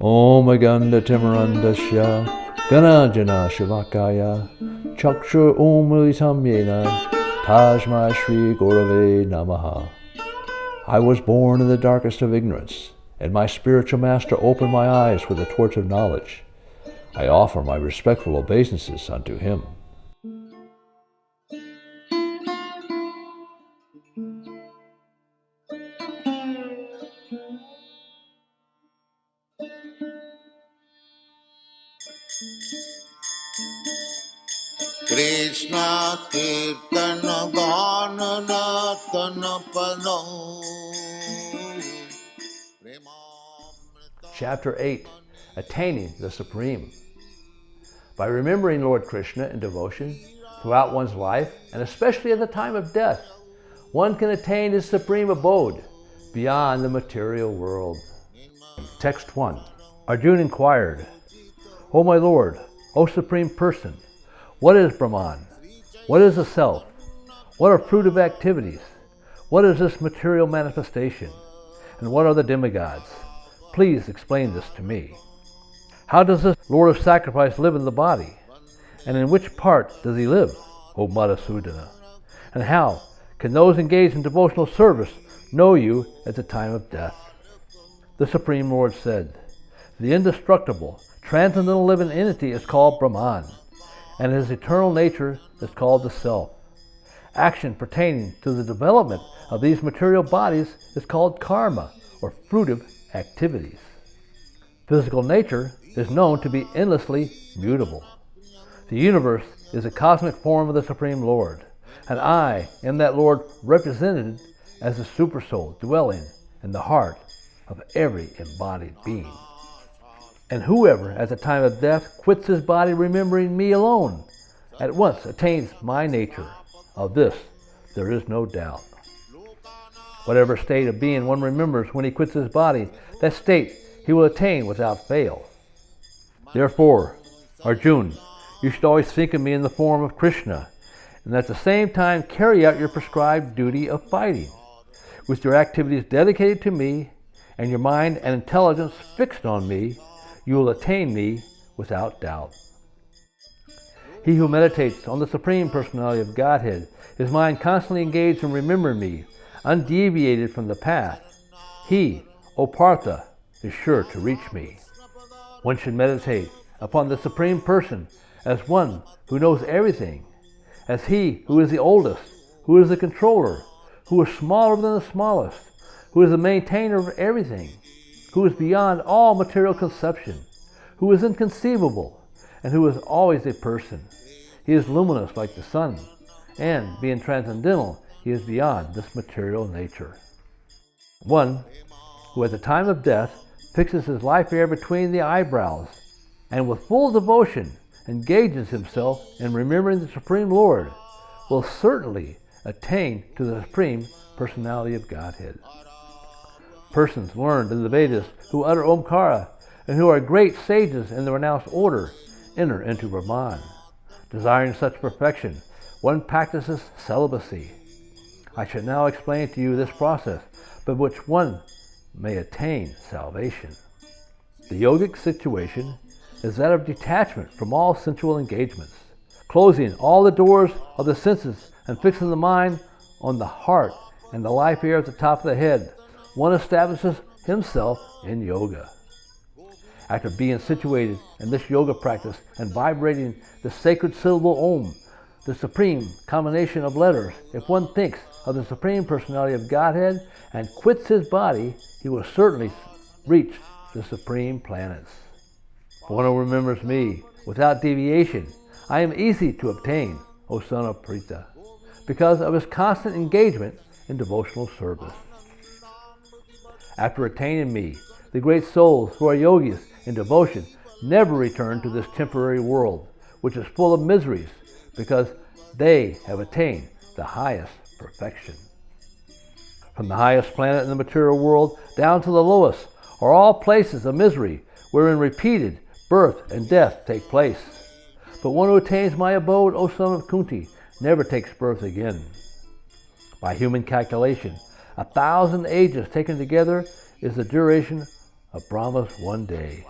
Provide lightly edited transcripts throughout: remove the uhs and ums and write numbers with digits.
Om Aganda Timarandasya Ganajana Shivakaya Chakshur Umilitam Yena Tajma Shri Gurave Namaha. I was born in the darkest of ignorance, and my spiritual master opened my eyes with the torch of knowledge. I offer my respectful obeisances unto him. Krishna Kirtana Ganana Tanapano. Chapter 8. Attaining the Supreme. By remembering Lord Krishna in devotion throughout one's life, and especially at the time of death, one can attain his supreme abode beyond the material world. Text 1. Arjuna inquired, O my Lord, O Supreme Person, what is Brahman? What is the Self? What are fruitive activities? What is this material manifestation? And what are the demigods? Please explain this to me. How does this Lord of Sacrifice live in the body? And in which part does he live, O Madhusudana? And how can those engaged in devotional service know you at the time of death? The Supreme Lord said, the indestructible, transcendental living entity is called Brahman, and his eternal nature is called the Self. Action pertaining to the development of these material bodies is called karma, or fruitive activities. Physical nature is known to be endlessly mutable. The universe is a cosmic form of the Supreme Lord, and I am that Lord represented as the Supersoul dwelling in the heart of every embodied being. And whoever at the time of death quits his body remembering me alone, at once attains my nature. Of this there is no doubt. Whatever state of being one remembers when he quits his body, that state he will attain without fail. Therefore, Arjuna, you should always think of me in the form of Krishna, and at the same time carry out your prescribed duty of fighting. With your activities dedicated to me, and your mind and intelligence fixed on me, you will attain me without doubt. He who meditates on the Supreme Personality of Godhead, his mind constantly engaged in remembering me, undeviated from the path, he, O Partha, is sure to reach me. One should meditate upon the Supreme Person as one who knows everything, as he who is the oldest, who is the controller, who is smaller than the smallest, who is the maintainer of everything, who is beyond all material conception, who is inconceivable, and who is always a person. He is luminous like the sun, and being transcendental, he is beyond this material nature. One who at the time of death fixes his life hair between the eyebrows, and with full devotion engages himself in remembering the Supreme Lord, will certainly attain to the Supreme Personality of Godhead. Persons learned in the Vedas who utter Omkara and who are great sages in the renounced order enter into Brahman. Desiring such perfection, one practices celibacy. I should now explain to you this process by which one may attain salvation. The yogic situation is that of detachment from all sensual engagements, closing all the doors of the senses and fixing the mind on the heart and the life air at the top of the head. One establishes himself in yoga. After being situated in this yoga practice and vibrating the sacred syllable Om, the supreme combination of letters, if one thinks of the Supreme Personality of Godhead and quits his body, he will certainly reach the supreme planets. For one who remembers me without deviation, I am easy to obtain, O son of Pritha, because of his constant engagement in devotional service. After attaining me, the great souls who are yogis in devotion never return to this temporary world, which is full of miseries, because they have attained the highest perfection. From the highest planet in the material world down to the lowest are all places of misery, wherein repeated birth and death take place. But one who attains my abode, O son of Kunti, never takes birth again. By human calculation, 1,000 ages taken together is the duration of Brahma's one day,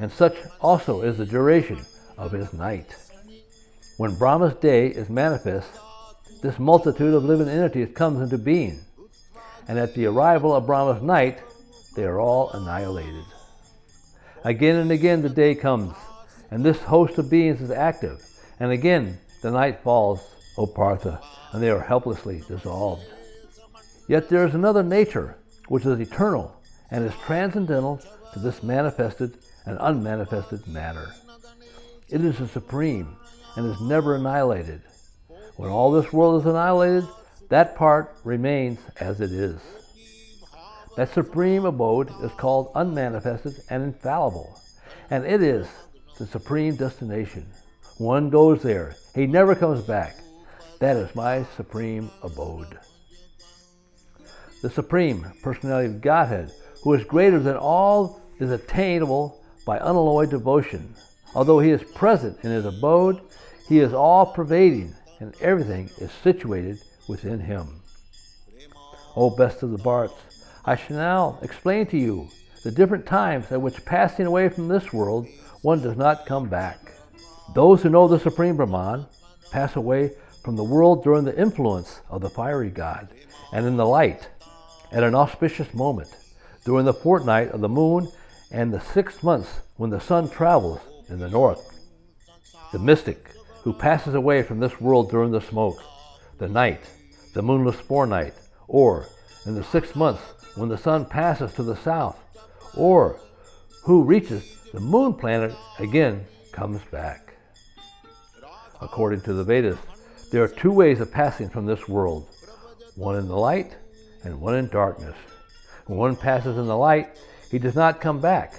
and such also is the duration of his night. When Brahma's day is manifest, this multitude of living entities comes into being, and at the arrival of Brahma's night, they are all annihilated. Again and again the day comes, and this host of beings is active, and again the night falls, O Partha, and they are helplessly dissolved. Yet there is another nature, which is eternal, and is transcendental to this manifested and unmanifested matter. It is the supreme, and is never annihilated. When all this world is annihilated, that part remains as it is. That supreme abode is called unmanifested and infallible, and it is the supreme destination. One goes there, he never comes back. That is my supreme abode. The Supreme Personality of Godhead, who is greater than all, is attainable by unalloyed devotion. Although he is present in his abode, he is all-pervading, and everything is situated within him. O best of the Bharts, I shall now explain to you the different times at which passing away from this world, one does not come back. Those who know the Supreme Brahman pass away from the world during the influence of the fiery god, and in the light, at an auspicious moment, during the fortnight of the moon and the 6 months when the sun travels in the north. The mystic who passes away from this world during the smoke, the night, the moonless forenight, or in the 6 months when the sun passes to the south, or who reaches the moon planet again comes back. According to the Vedas, there are 2 ways of passing from this world, one in the light and one in darkness. When one passes in the light, he does not come back,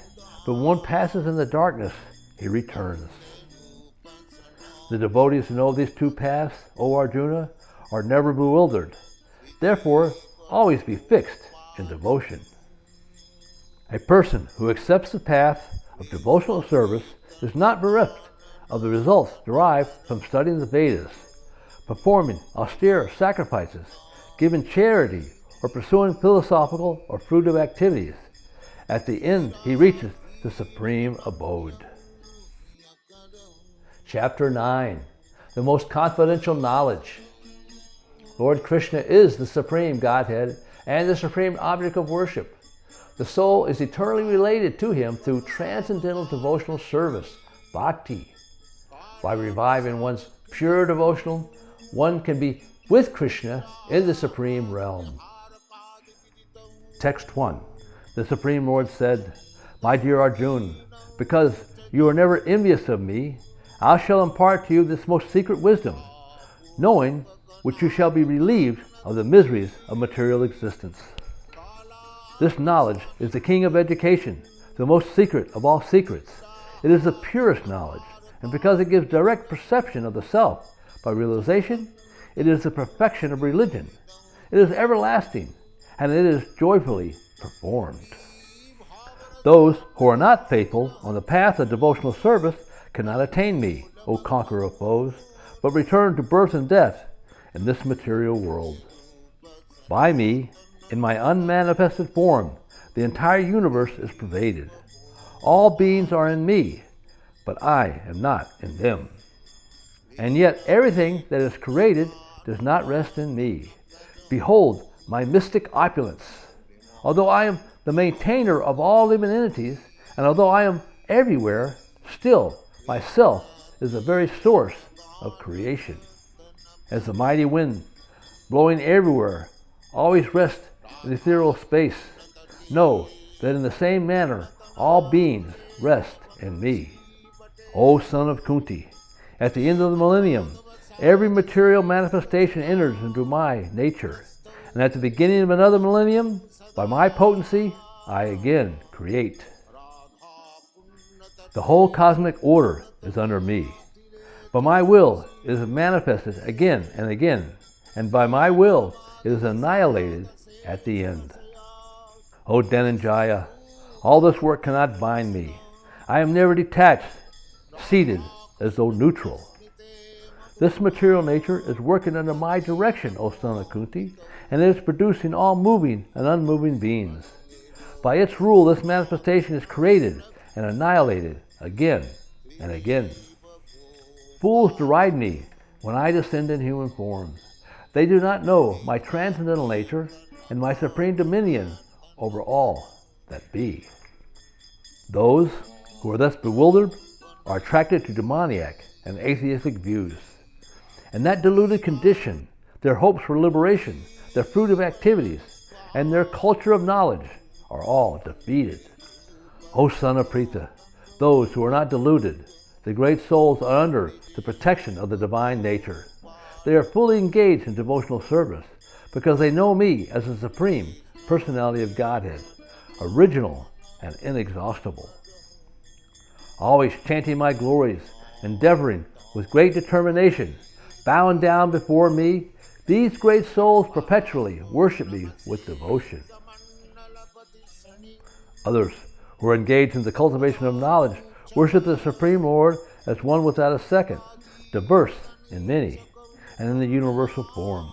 but when one passes in the darkness, he returns. The devotees who know these 2 paths, O Arjuna, are never bewildered. Therefore, always be fixed in devotion. A person who accepts the path of devotional service is not bereft of the results derived from studying the Vedas, performing austere sacrifices, giving charity, or pursuing philosophical or fruitive activities. At the end, he reaches the supreme abode. Chapter 9. The most confidential knowledge. Lord Krishna is the supreme Godhead and the supreme object of worship. The soul is eternally related to him through transcendental devotional service, bhakti. By reviving one's pure devotional, one can be with Krishna in the supreme realm. Text 1. The Supreme Lord said, My dear Arjuna, because you are never envious of me, I shall impart to you this most secret wisdom, knowing which you shall be relieved of the miseries of material existence. This knowledge is the king of education, the most secret of all secrets. It is the purest knowledge, and because it gives direct perception of the self by realization, it is the perfection of religion. It is everlasting, and it is joyfully performed. Those who are not faithful on the path of devotional service cannot attain me, O conqueror of foes, but return to birth and death in this material world. By me, in my unmanifested form, the entire universe is pervaded. All beings are in me, but I am not in them. And yet everything that is created does not rest in me. Behold my mystic opulence. Although I am the maintainer of all living entities, and although I am everywhere, still myself is the very source of creation. As the mighty wind, blowing everywhere, always rests in ethereal space, know that in the same manner all beings rest in me. O son of Kunti, at the end of the millennium, every material manifestation enters into my nature, and at the beginning of another millennium, by my potency, I again create. The whole cosmic order is under me. By my will, it is manifested again and again, and by my will, it is annihilated at the end. O Dhananjaya, all this work cannot bind me. I am never detached, seated as though neutral. This material nature is working under my direction, O son of Kunti, and it is producing all moving and unmoving beings. By its rule, this manifestation is created and annihilated again and again. Fools deride me when I descend in human form. They do not know my transcendental nature and my supreme dominion over all that be. Those who are thus bewildered are attracted to demoniac and atheistic views. In that deluded condition, their hopes for liberation, their fruitive activities, and their culture of knowledge are all defeated. O son of Pritha, those who are not deluded, the great souls are under the protection of the divine nature. They are fully engaged in devotional service because they know me as the Supreme Personality of Godhead, original and inexhaustible. Always chanting my glories, endeavoring with great determination, bowing down before me, these great souls perpetually worship me with devotion. Others who are engaged in the cultivation of knowledge worship the Supreme Lord as one without a second, diverse in many, and in the universal form.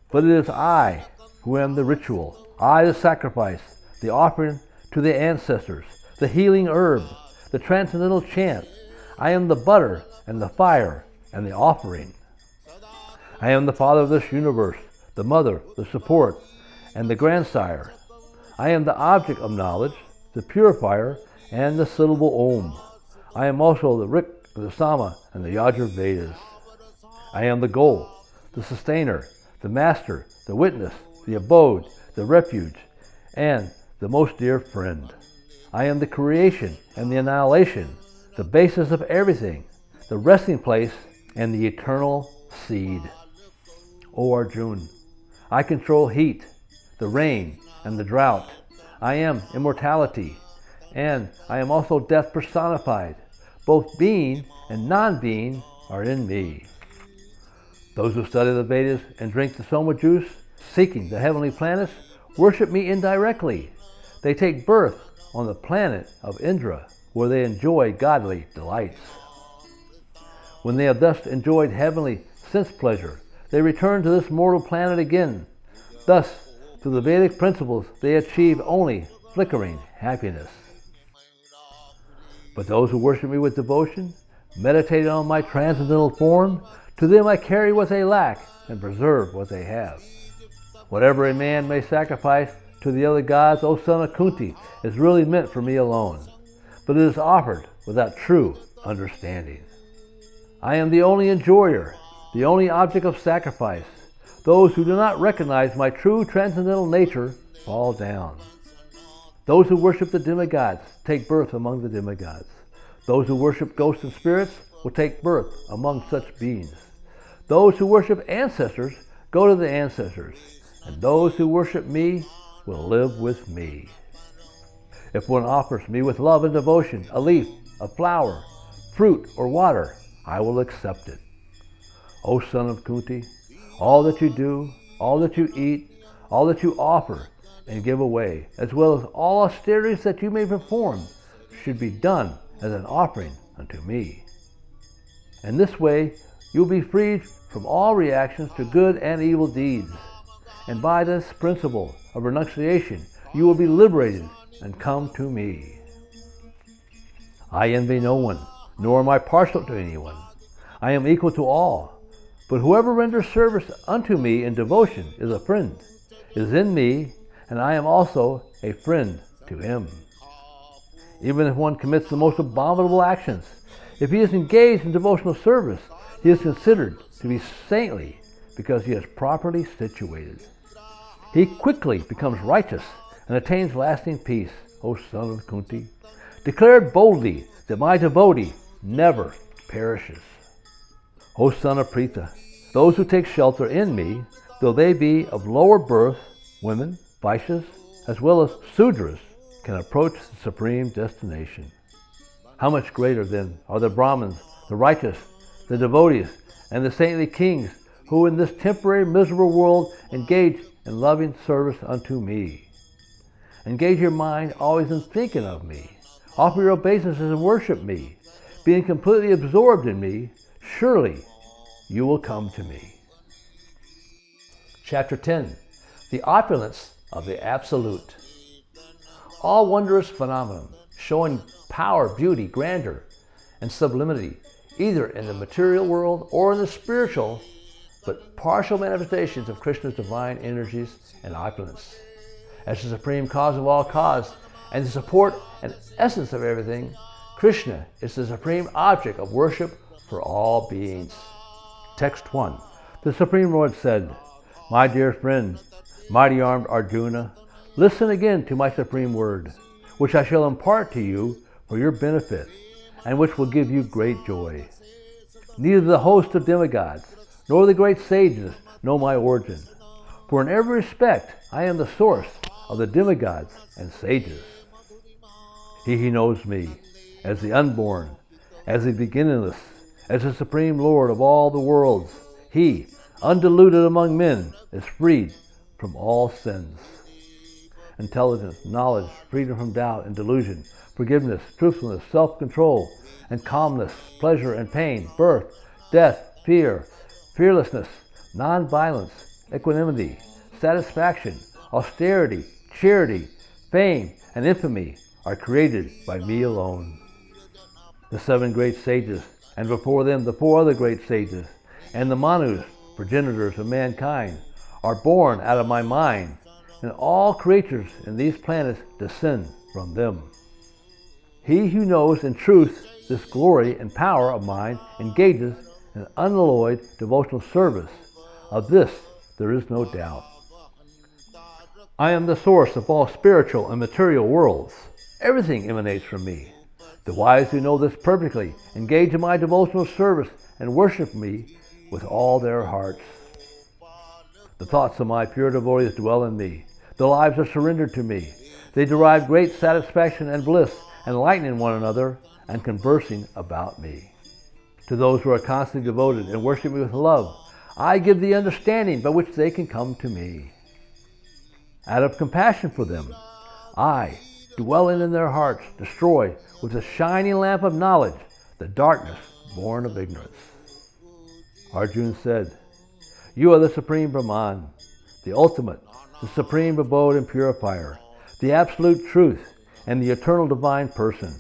But it is I who am the ritual, I the sacrifice, the offering to the ancestors, the healing herb, the transcendental chant. I am the butter and the fire and the offering. I am the father of this universe, the mother, the support, and the grandsire. I am the object of knowledge, the purifier, and the syllable Om. I am also the Rik, the Sama, and the Yajur Vedas. I am the goal, the sustainer, the master, the witness, the abode, the refuge, and the most dear friend. I am the creation and the annihilation, the basis of everything, the resting place, and the eternal seed. O Arjuna, I control heat, the rain, and the drought. I am immortality, and I am also death personified. Both being and non-being are in me. Those who study the Vedas and drink the Soma juice, seeking the heavenly planets, worship me indirectly. They take birth on the planet of Indra, where they enjoy godly delights. When they have thus enjoyed heavenly sense pleasure, they return to this mortal planet again. Thus, through the Vedic principles, they achieve only flickering happiness. But those who worship me with devotion, meditating on my transcendental form, to them I carry what they lack and preserve what they have. Whatever a man may sacrifice to the other gods, O son of Kunti, is really meant for me alone, but it is offered without true understanding. I am the only enjoyer, the only object of sacrifice. Those who do not recognize my true transcendental nature fall down. Those who worship the demigods take birth among the demigods. Those who worship ghosts and spirits will take birth among such beings. Those who worship ancestors go to the ancestors, and those who worship me will live with me. If one offers me with love and devotion a leaf, a flower, fruit, or water, I will accept it. O son of Kunti, all that you do, all that you eat, all that you offer and give away, as well as all austerities that you may perform, should be done as an offering unto me. In this way, you will be freed from all reactions to good and evil deeds. And by this principle of renunciation, you will be liberated and come to me. I envy no one, nor am I partial to anyone. I am equal to all. But whoever renders service unto me in devotion is a friend, is in me, and I am also a friend to him. Even if one commits the most abominable actions, if he is engaged in devotional service, he is considered to be saintly because he is properly situated. He quickly becomes righteous and attains lasting peace, O son of Kunti. Declare boldly that my devotee never perishes. O son of Pritha, those who take shelter in me, though they be of lower birth, women, Vaishyas, as well as Sudras, can approach the supreme destination. How much greater then are the Brahmins, the righteous, the devotees, and the saintly kings who in this temporary miserable world engage in loving service unto me. Engage your mind always in thinking of me. Offer your obeisances and worship me. Being completely absorbed in me, surely you will come to me. Chapter 10. The Opulence of the Absolute. all wondrous phenomenon, showing power, beauty, grandeur, and sublimity, either in the material world or in the spiritual, but partial manifestations of Krishna's divine energies and opulence. As the supreme cause of all cause and the support and essence of everything, Krishna is the supreme object of worship for all beings. Text 1. The Supreme Lord said, "My dear friend, mighty armed Arjuna, listen again to my supreme word, which I shall impart to you for your benefit, and which will give you great joy. Neither the host of demigods, nor the great sages know my origin, for in every respect I am the source of the demigods and sages. He knows me as the unborn, as the beginningless, as the supreme Lord of all the worlds. He, undiluted among men, is freed from all sins. Intelligence, knowledge, freedom from doubt and delusion, forgiveness, truthfulness, self-control, and calmness, pleasure and pain, birth, death, fear, fearlessness, non-violence, equanimity, satisfaction, austerity, charity, fame, and infamy are created by me alone. The 7 great sages, and before them the 4 other great sages, and the Manus, progenitors of mankind, are born out of my mind, and all creatures in these planets descend from them. He who knows in truth this glory and power of mine engages in unalloyed devotional service. Of this there is no doubt. I am the source of all spiritual and material worlds. Everything emanates from me. The wise who know this perfectly engage in my devotional service and worship me with all their hearts. The thoughts of my pure devotees dwell in me. Their lives are surrendered to me. They derive great satisfaction and bliss, enlightening one another and conversing about me. To those who are constantly devoted and worship me with love, I give the understanding by which they can come to me. Out of compassion for them, I, dwelling in their hearts, destroy with a shining lamp of knowledge the darkness born of ignorance." Arjuna said, "You are the Supreme Brahman, the ultimate, the supreme abode and purifier, the absolute truth, and the eternal divine person.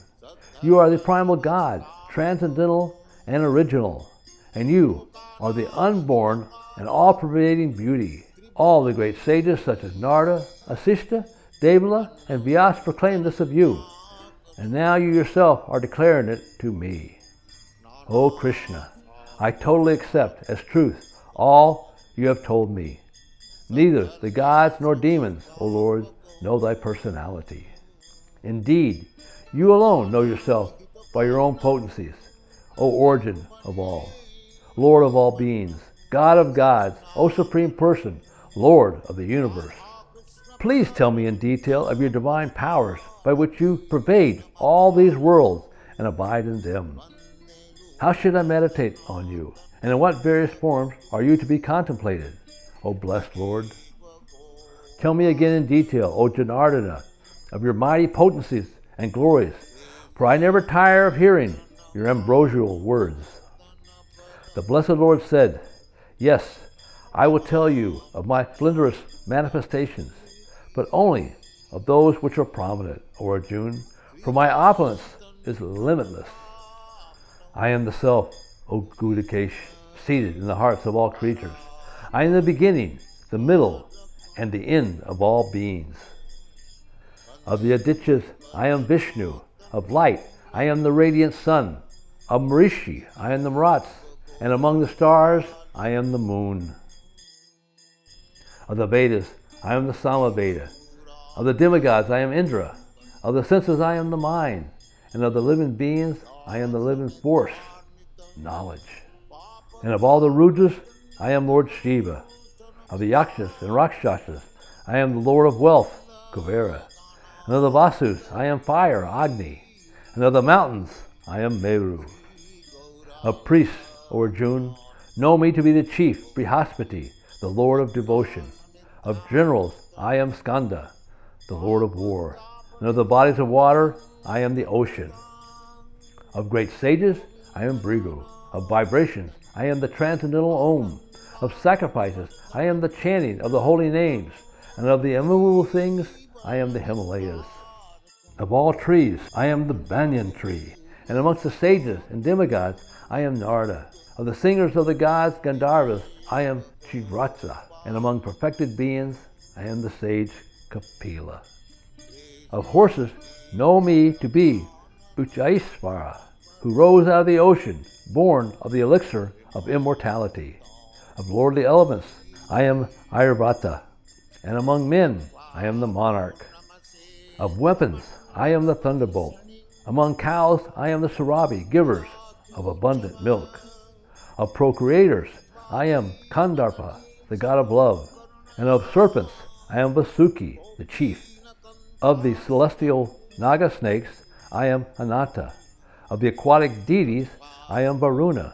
You are the primal God, transcendental and original, and you are the unborn and all-pervading beauty. All the great sages such as Narada, Asishta, Dayavira, and Vyas proclaim this of you, and now you yourself are declaring it to me. O Krishna, I totally accept as truth all you have told me. Neither the gods nor demons, O Lord, know thy personality. Indeed, you alone know yourself by your own potencies, O origin of all, Lord of all beings, God of gods, O Supreme Person, Lord of the universe. Please tell me in detail of your divine powers by which you pervade all these worlds and abide in them. How should I meditate on you, and in what various forms are you to be contemplated, O blessed Lord? Tell me again in detail, O Janardana, of your mighty potencies and glories, for I never tire of hearing your ambrosial words." The blessed Lord said, "Yes, I will tell you of my splendorous manifestations, but only of those which are prominent, O Arjuna, for my opulence is limitless. I am the Self, O Gudakesh, seated in the hearts of all creatures. I am the beginning, the middle, and the end of all beings. Of the Adityas, I am Vishnu. Of light, I am the radiant sun. Of Marishi, I am the Marats, and among the stars, I am the moon. Of the Vedas, I am the Samaveda. Of the demigods, I am Indra. Of the senses, I am the mind. And of the living beings, I am the living force, knowledge. And of all the Rudras, I am Lord Shiva. Of the Yakshas and Rakshasas, I am the Lord of wealth, Kuvera. And of the Vasus, I am fire, Agni. And of the mountains, I am Meru. Of priests, O Arjuna, know me to be the chief, Brihaspati, the Lord of devotion. Of generals, I am Skanda, the Lord of war. And of the bodies of water, I am the ocean. Of great sages, I am Brigu. Of vibrations, I am the transcendental Om. Of sacrifices, I am the chanting of the holy names. And of the immovable things, I am the Himalayas. Of all trees, I am the banyan tree. And amongst the sages and demigods, I am Narada. Of the singers of the gods, Gandharvas, I am Chivratsa. And among perfected beings, I am the sage Kapila. Of horses, know me to be Uchaispara, who rose out of the ocean, born of the elixir of immortality. Of lordly elements, I am Ayurvata. And among men, I am the monarch. Of weapons, I am the thunderbolt. Among cows, I am the Sarabi, givers of abundant milk. Of procreators, I am Kandarpa, the god of love. And of serpents, I am Vasuki, the chief. Of the celestial Naga snakes, I am Ananta. Of the aquatic deities, I am Varuna.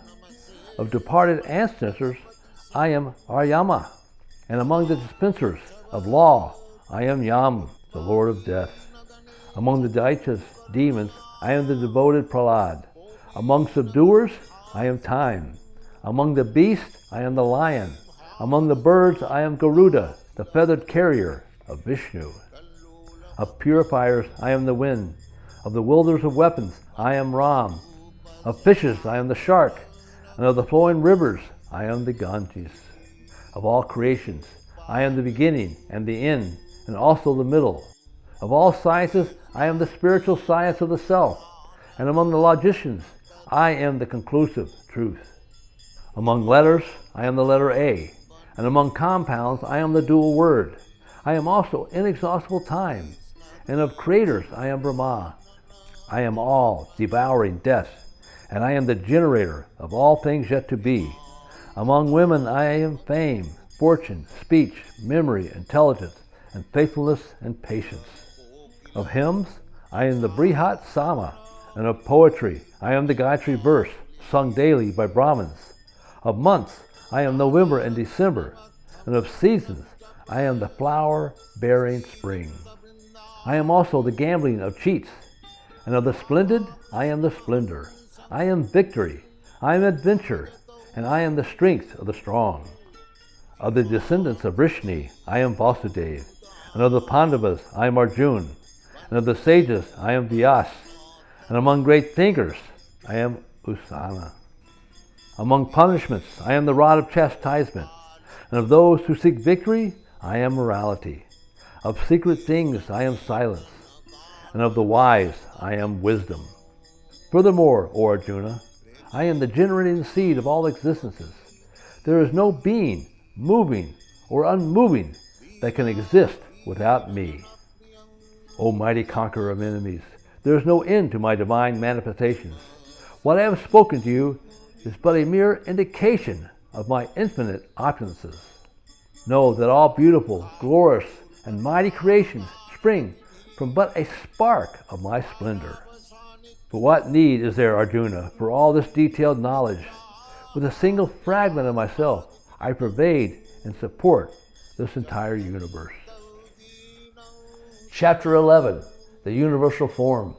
Of departed ancestors, I am Aryama. And among the dispensers of law, I am Yam, the lord of death. Among the Daityas, demons, I am the devoted Prahlad. Among subduers, I am Time. Among the beasts, I am the lion. Among the birds, I am Garuda, the feathered carrier of Vishnu. Of purifiers, I am the wind. Of the wielders of weapons, I am Ram. Of fishes, I am the shark. And of the flowing rivers, I am the Ganges. Of all creations, I am the beginning and the end, and also the middle. Of all sciences, I am the spiritual science of the self. And among the logicians, I am the conclusive truth. Among letters, I am the letter A. And among compounds, I am the dual word. I am also inexhaustible time. And of creators, I am Brahma. I am all, devouring death. And I am the generator of all things yet to be. Among women, I am fame, fortune, speech, memory, intelligence, and faithfulness and patience. Of hymns, I am the Brihat Sama. And of poetry, I am the Gayatri verse, sung daily by Brahmins. Of months, I am November and December. And of seasons, I am the flower-bearing spring. I am also the gambling of cheats. And of the splendid, I am the splendor. I am victory. I am adventure. And I am the strength of the strong. Of the descendants of Vrishni, I am Vasudev. And of the Pandavas, I am Arjun. And of the sages, I am Vyas. And among great thinkers, I am Usana. Among punishments, I am the rod of chastisement. And of those who seek victory, I am morality. Of secret things, I am silence. And of the wise, I am wisdom. Furthermore, O Arjuna, I am the generating seed of all existences. There is no being, moving or unmoving, that can exist without me. O mighty conqueror of enemies, there is no end to my divine manifestations. What I have spoken to you is but a mere indication of my infinite opulences. Know that all beautiful, glorious, and mighty creations spring from but a spark of my splendor. But what need is there, Arjuna, for all this detailed knowledge? With a single fragment of myself, I pervade and support this entire universe. Chapter 11, the Universal Form.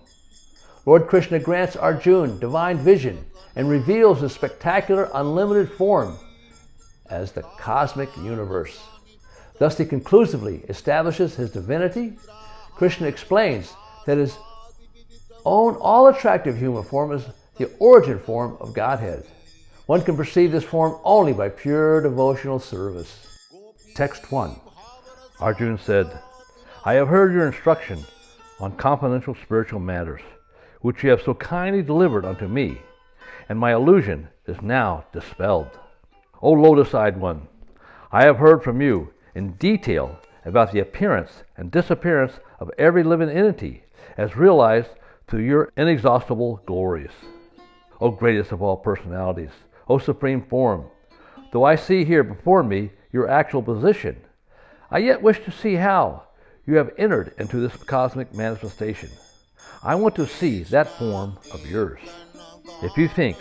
Lord Krishna grants Arjuna divine vision and reveals his spectacular unlimited form as the cosmic universe. Thus he conclusively establishes his divinity. Krishna explains that his own all-attractive human form is the origin form of Godhead. One can perceive this form only by pure devotional service. Text 1. Arjuna said, I have heard your instruction on confidential spiritual matters, which you have so kindly delivered unto me, and my illusion is now dispelled. O lotus-eyed one, I have heard from you in detail about the appearance and disappearance of every living entity as realized through your inexhaustible glories. O greatest of all personalities, O supreme form, though I see here before me your actual position, I yet wish to see how you have entered into this cosmic manifestation. I want to see that form of yours. If you think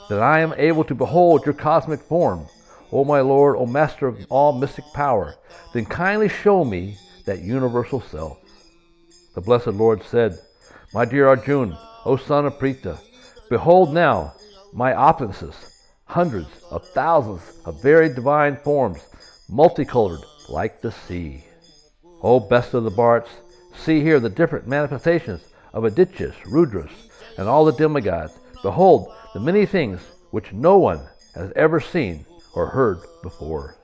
that I am able to behold your cosmic form, O my Lord, O Master of all mystic power, then kindly show me that universal self. The Blessed Lord said, My dear Arjuna, O son of Prita, behold now my opulences, hundreds of thousands of very divine forms, multicolored like the sea. O best of the Bharats, see here the different manifestations of Adityas, Rudras, and all the demigods, behold the many things which no one has ever seen or heard before.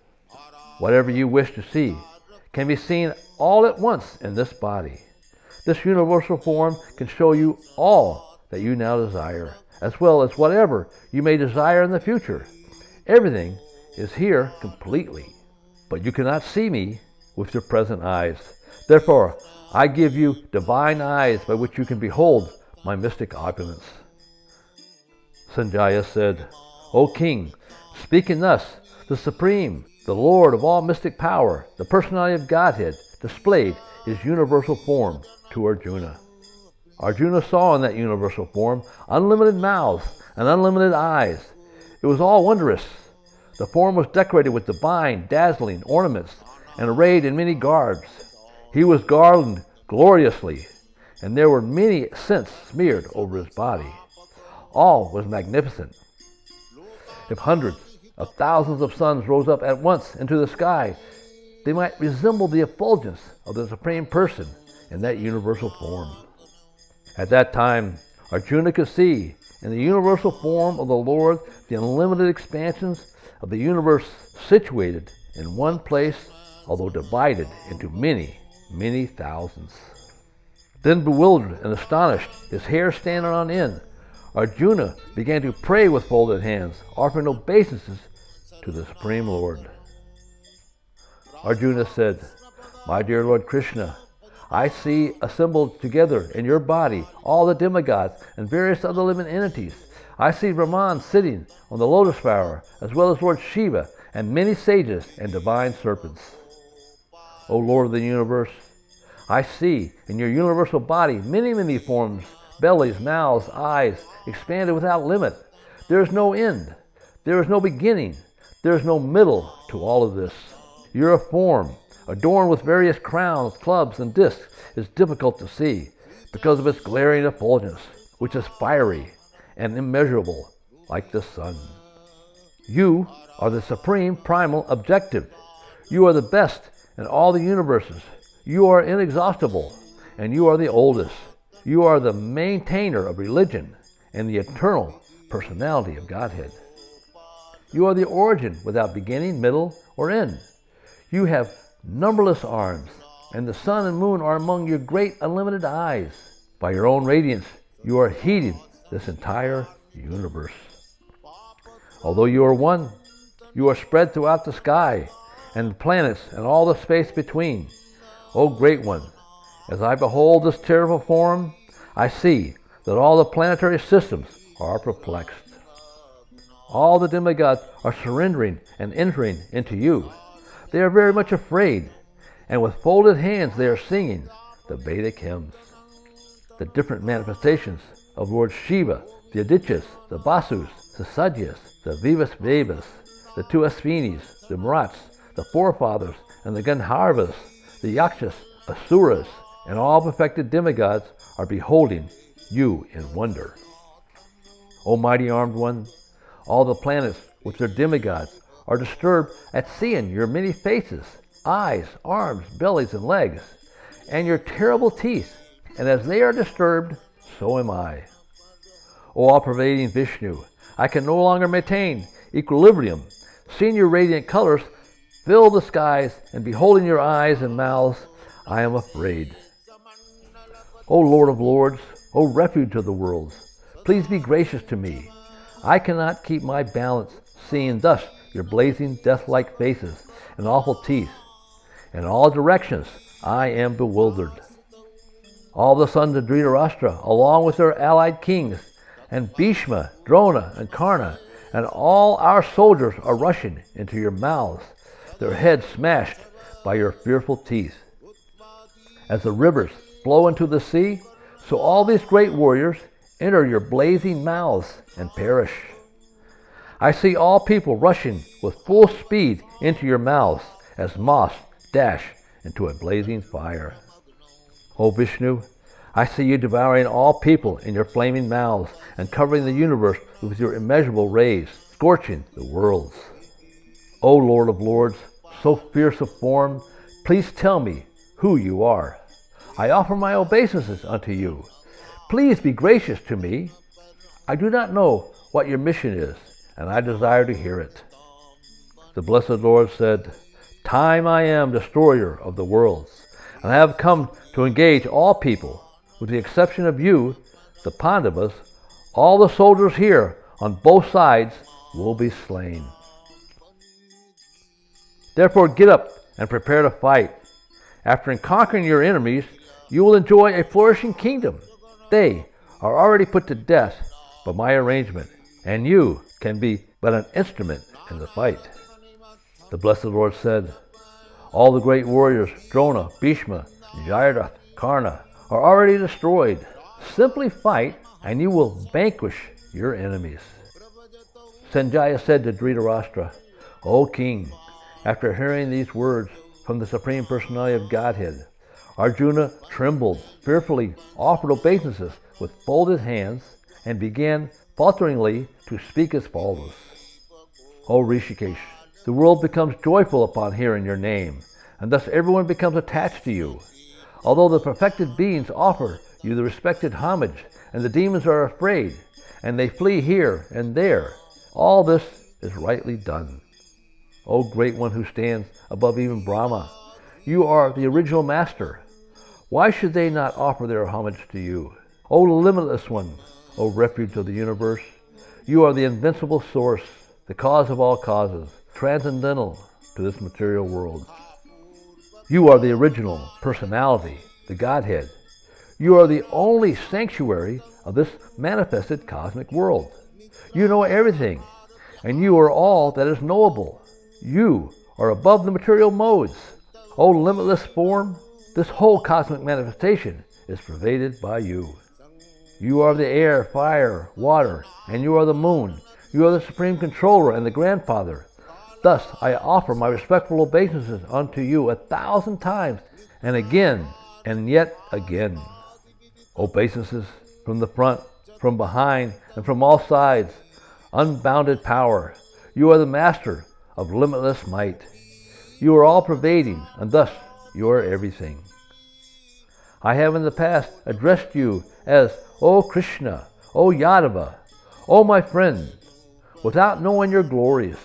Whatever you wish to see can be seen all at once in this body. This universal form can show you all that you now desire, as well as whatever you may desire in the future. Everything is here completely, but you cannot see me with your present eyes. Therefore, I give you divine eyes by which you can behold my mystic opulence. Sanjaya said, O king, speaking thus, the Supreme, the Lord of all mystic power, the personality of Godhead, displayed his universal form to Arjuna. Arjuna saw in that universal form unlimited mouths and unlimited eyes. It was all wondrous. The form was decorated with divine, dazzling ornaments and arrayed in many garbs. He was garlanded gloriously, and there were many scents smeared over his body. All was magnificent. If hundreds of thousands of suns rose up at once into the sky, they might resemble the effulgence of the Supreme Person in that universal form. At that time, Arjuna could see in the universal form of the Lord the unlimited expansions of the universe situated in one place, although divided into many, many thousands. Then, bewildered and astonished, his hair standing on end, Arjuna began to pray with folded hands, offering obeisances to the Supreme Lord. Arjuna said, My dear Lord Krishna, I see assembled together in your body all the demigods and various other living entities. I see Brahman sitting on the lotus flower, as well as Lord Shiva and many sages and divine serpents. O Lord of the universe, I see in your universal body many, many forms, bellies, mouths, eyes, expanded without limit. There is no end. There is no beginning. There is no middle to all of this. Your form, adorned with various crowns, clubs, and discs, is difficult to see because of its glaring effulgence, which is fiery and immeasurable like the sun. You are the supreme primal objective. You are the best in all the universes. You are inexhaustible, and you are the oldest. You are the maintainer of religion and the eternal personality of Godhead. You are the origin without beginning, middle, or end. You have numberless arms, and the sun and moon are among your great unlimited eyes. By your own radiance, you are heating this entire universe. Although you are one, you are spread throughout the sky and the planets and all the space between. O Great One, as I behold this terrible form, I see that all the planetary systems are perplexed. All the demigods are surrendering and entering into you. They are very much afraid, and with folded hands they are singing the Vedic hymns. The different manifestations of Lord Shiva, the Adityas, the Vasus, the Sadyas, the Vivas, the two Ashvinis, the Marats, the Forefathers, and the Gandharvas, the Yakshas, Asuras, and all perfected demigods are beholding you in wonder. O mighty armed one, all the planets with their demigods are disturbed at seeing your many faces, eyes, arms, bellies, and legs, and your terrible teeth, and as they are disturbed, so am I. O all-pervading Vishnu, I can no longer maintain equilibrium. Seeing your radiant colors fill the skies and beholding your eyes and mouths, I am afraid. O Lord of Lords, O refuge of the worlds, please be gracious to me. I cannot keep my balance seeing thus your blazing death-like faces and awful teeth. In all directions I am bewildered. All the sons of Dhritarashtra, along with their allied kings, and Bhishma, Drona, and Karna, and all our soldiers are rushing into your mouths, their heads smashed by your fearful teeth. As the rivers flow into the sea, so all these great warriors enter your blazing mouths and perish. I see all people rushing with full speed into your mouths as moths dash into a blazing fire. O Vishnu, I see you devouring all people in your flaming mouths and covering the universe with your immeasurable rays, scorching the worlds. O Lord of Lords, so fierce of form, please tell me who you are. I offer my obeisances unto you. Please be gracious to me. I do not know what your mission is, and I desire to hear it. The blessed Lord said, Time I am destroyer of the worlds, and I have come to engage all people, with the exception of you, the Pandavas. All the soldiers here on both sides will be slain. Therefore get up and prepare to fight. After conquering your enemies, you will enjoy a flourishing kingdom. They are already put to death by my arrangement, and you can be but an instrument in the fight. The blessed Lord said, All the great warriors, Drona, Bhishma, Jayadratha, Karna, are already destroyed. Simply fight, and you will vanquish your enemies. Sanjaya said to Dhritarashtra, O king, after hearing these words from the Supreme Personality of Godhead, Arjuna trembled, fearfully offered obeisances with folded hands, and began falteringly to speak as follows. O Rishikesh, the world becomes joyful upon hearing your name, and thus everyone becomes attached to you. Although the perfected beings offer you the respected homage, and the demons are afraid, and they flee here and there, all this is rightly done. O great one who stands above even Brahma, you are the original master. Why should they not offer their homage to you? O limitless one, O refuge of the universe, you are the invincible source, the cause of all causes, transcendental to this material world. You are the original personality, the Godhead. You are the only sanctuary of this manifested cosmic world. You know everything, and you are all that is knowable. You are above the material modes. O limitless form, this whole cosmic manifestation is pervaded by you. You are the air, fire, water, and you are the moon. You are the supreme controller and the grandfather. Thus I offer my respectful obeisances unto you 1,000 times, and again, and yet again. Obeisances from the front, from behind, and from all sides. Unbounded power. You are the master of limitless might. You are all-pervading, and thus you are everything. I have in the past addressed you as O Krishna, O Yadava, O my friend, without knowing your glories.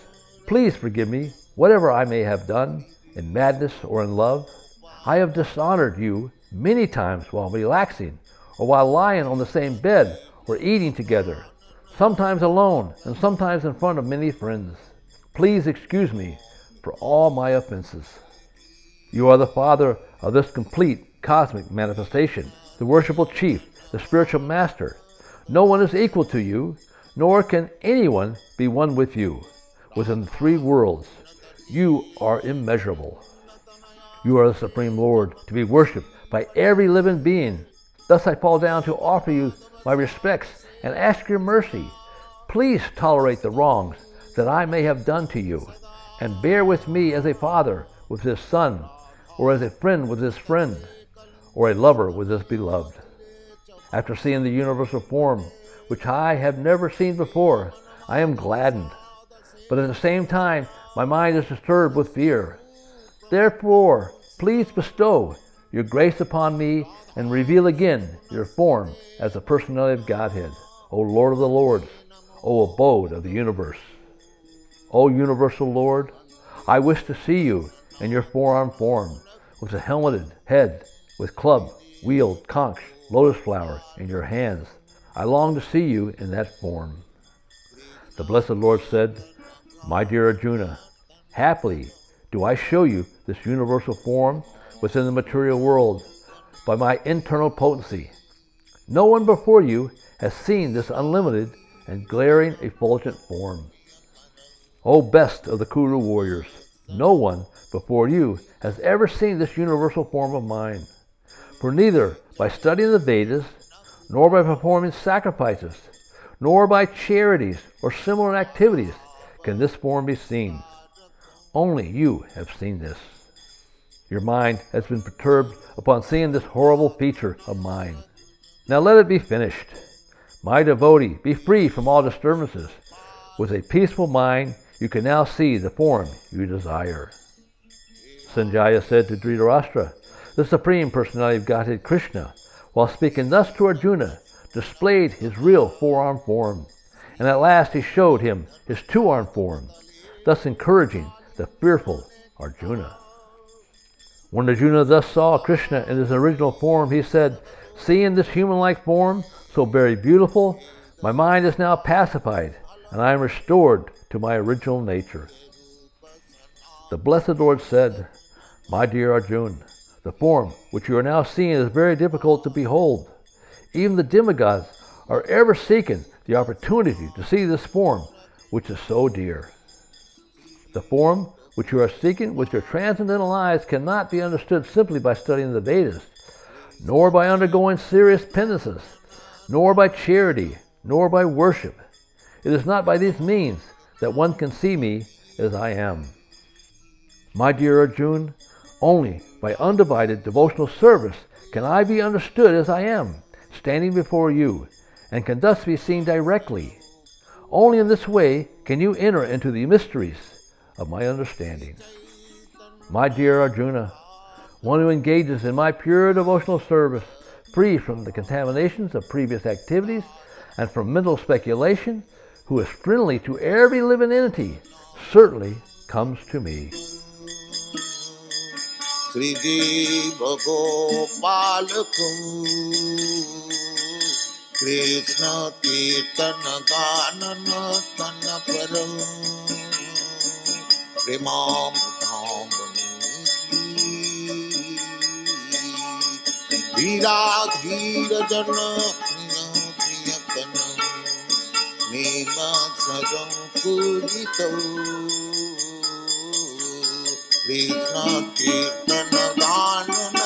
Please forgive me whatever I may have done, in madness or in love. I have dishonored you many times while relaxing, or while lying on the same bed, or eating together, sometimes alone, and sometimes in front of many friends. Please excuse me for all my offenses. You are the father of this complete cosmic manifestation, the worshipful chief, the spiritual master. No one is equal to you, nor can anyone be one with you. Within the three worlds, you are immeasurable. You are the Supreme Lord, to be worshipped by every living being. Thus I fall down to offer you my respects and ask your mercy. Please tolerate the wrongs that I may have done to you, and bear with me as a father with his son, or as a friend with his friend, or a lover with his beloved. After seeing the universal form, which I have never seen before, I am gladdened, but at the same time my mind is disturbed with fear. Therefore, please bestow your grace upon me and reveal again your form as the personality of Godhead, O Lord of the Lords, O abode of the universe. O universal Lord, I wish to see you in your forearm form, with a helmeted head, with club, wheeled conch, lotus flower in your hands. I long to see you in that form. The blessed Lord said, My dear Arjuna, happily do I show you this universal form within the material world by my internal potency. No one before you has seen this unlimited and glaring effulgent form. O best of the Kuru warriors, no one before you has ever seen this universal form of mine. For neither by studying the Vedas, nor by performing sacrifices, nor by charities or similar activities can this form be seen. Only you have seen this. Your mind has been perturbed upon seeing this horrible feature of mine. Now let it be finished. My devotee, be free from all disturbances. With a peaceful mind, you can now see the form you desire. Sanjaya said to Dhritarashtra, the Supreme Personality of Godhead Krishna, while speaking thus to Arjuna, displayed his real four-armed form, and at last he showed him his two-armed form, thus encouraging the fearful Arjuna. When Arjuna thus saw Krishna in his original form, he said, "Seeing this human-like form, so very beautiful, my mind is now pacified, and I am restored to my original nature." The blessed Lord said, "My dear Arjuna, the form which you are now seeing is very difficult to behold. Even the demigods are ever seeking the opportunity to see this form which is so dear. The form which you are seeking with your transcendental eyes cannot be understood simply by studying the Vedas, nor by undergoing serious penances, nor by charity, nor by worship. It is not by these means that one can see me as I am. My dear Arjuna, only by undivided devotional service can I be understood as I am, standing before you, and can thus be seen directly. Only in this way can you enter into the mysteries of my understanding. My dear Arjuna, one who engages in my pure devotional service, free from the contaminations of previous activities and from mental speculation, who is friendly to every living entity, certainly comes to me." Sri Bhagopalako Krishna Kirtana Ganana Tana Param Premam Tambani Vira Dhira Jana Priya Priya Kana Nima Sajam Pujito Krishna Kirtana Ganana